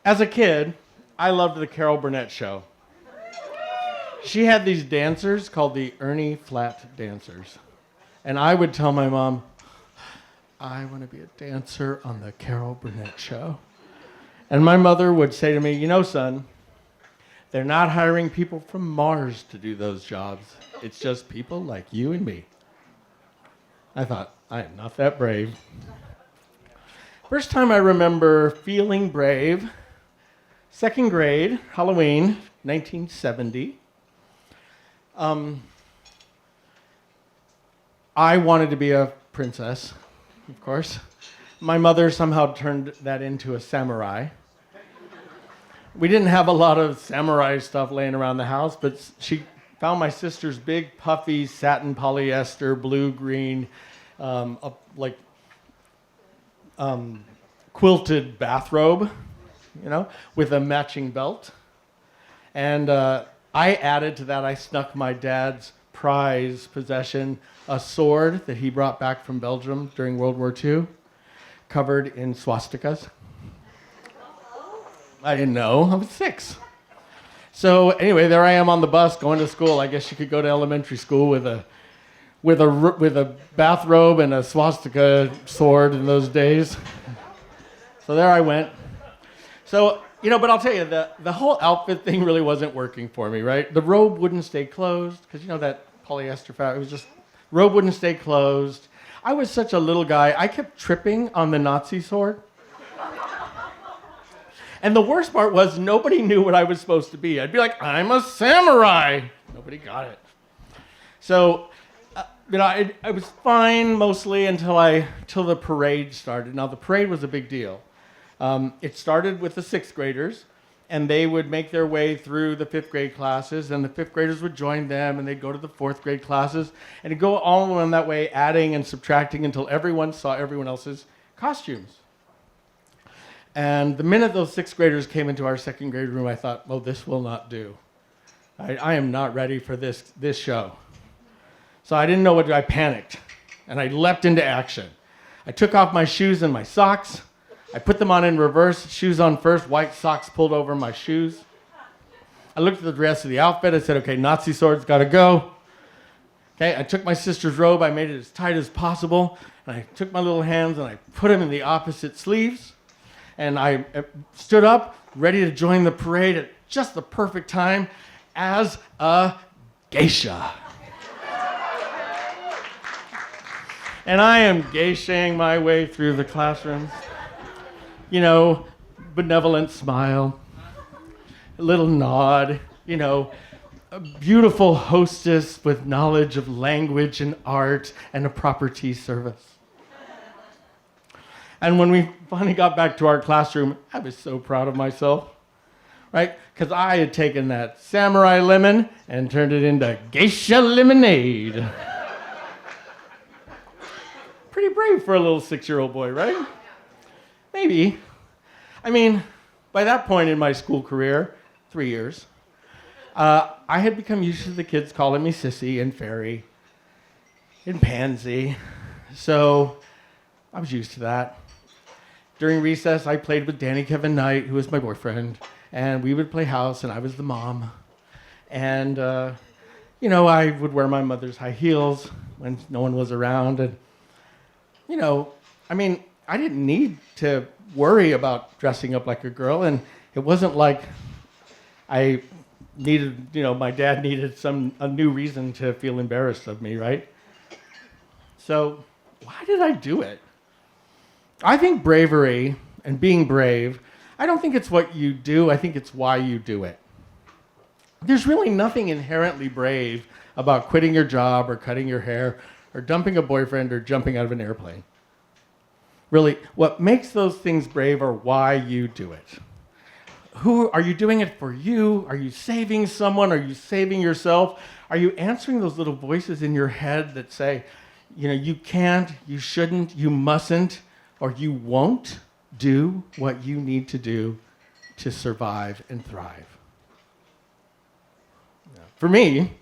As a kid, I loved the Carol Burnett show. She had these dancers called the Ernie Flatt dancers. And I would tell my mom, I want to be a dancer on the Carol Burnett show. And my mother would say to me, you know, son, they're not hiring people from Mars to do those jobs. It's just people like you and me. I thought, I am not that brave. First time I remember feeling brave, second grade, Halloween, 1970. I wanted to be a princess, of course. My mother somehow turned that into a samurai. We didn't have a lot of samurai stuff laying around the house, but she found my sister's big, puffy, satin polyester, blue-green, quilted bathrobe, you know, with a matching belt. And I added to that, I snuck my dad's prize possession, a sword that he brought back from Belgium during World War II, covered in swastikas. I didn't know, I was 6. So anyway, there I am on the bus going to school. I guess you could go to elementary school with a bathrobe and a swastika sword in those days. So there I went. So, you know, but I'll tell you, the whole outfit thing really wasn't working for me, right? The robe wouldn't stay closed, because you know that polyester fabric, it was just, robe wouldn't stay closed. I was such a little guy, I kept tripping on the Nazi sword. And the worst part was nobody knew what I was supposed to be. I'd be like, I'm a samurai. Nobody got it. So, you know, I was fine mostly until the parade started. Now, the parade was a big deal. It started with the 6th graders, and they would make their way through the 5th grade classes, and the 5th graders would join them, and they'd go to the 4th grade classes, and it'd go all along that way, adding and subtracting until everyone saw everyone else's costumes. And the minute those 6th graders came into our 2nd grade room, I thought, oh, this will not do. I am not ready for this show. So I didn't know what to do. I panicked, and I leapt into action. I took off my shoes and my socks. I put them on in reverse, shoes on first, white socks pulled over my shoes. I looked at the rest of the outfit. I said, okay, Nazi sword's got to go. Okay, I took my sister's robe. I made it as tight as possible. And I took my little hands and I put them in the opposite sleeves. And I stood up, ready to join the parade at just the perfect time as a geisha. And I am geishaing my way through the classrooms. You know, benevolent smile, a little nod, you know, a beautiful hostess with knowledge of language and art and a proper tea service. And when we finally got back to our classroom, I was so proud of myself, right? Because I had taken that samurai lemon and turned it into geisha lemonade. Pretty brave for a little 6-year-old boy, right? Maybe. I mean, by that point in my school career, 3 years, I had become used to the kids calling me sissy and fairy and pansy. So I was used to that. During recess, I played with Danny Kevin Knight, who was my boyfriend, and we would play house, and I was the mom. And, you know, I would wear my mother's high heels when no one was around. And, you know, I mean, I didn't need to worry about dressing up like a girl, and it wasn't like I needed, you know, my dad needed a new reason to feel embarrassed of me, right? So why did I do it? I think bravery and being brave, I don't think it's what you do, I think it's why you do it. There's really nothing inherently brave about quitting your job or cutting your hair or dumping a boyfriend or jumping out of an airplane. Really, what makes those things brave are why you do it. Who are you doing it for? You? Are you saving someone? Are you saving yourself? Are you answering those little voices in your head that say, you know, you can't, you shouldn't, you mustn't, or you won't do what you need to do to survive and thrive? For me,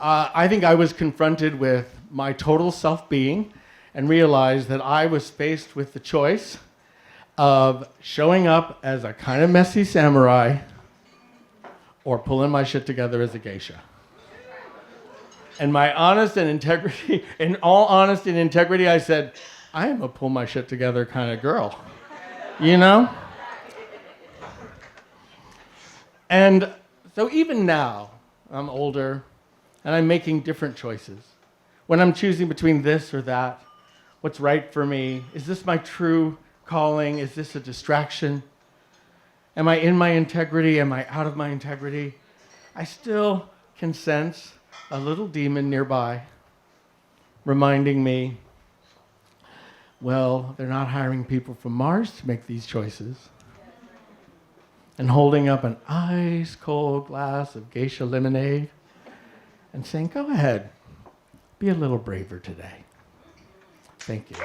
I think I was confronted with my total self-being and realized that I was faced with the choice of showing up as a kind of messy samurai or pulling my shit together as a geisha. And my honest and integrity, in all honesty and integrity, I said, I am a pull my shit together kind of girl, you know? And so even now, I'm older, and I'm making different choices. When I'm choosing between this or that, what's right for me, is this my true calling? Is this a distraction? Am I in my integrity? Am I out of my integrity? I still can sense a little demon nearby reminding me, well, they're not hiring people from Mars to make these choices. And holding up an ice-cold glass of geisha lemonade and saying, go ahead, be a little braver today. Thank you.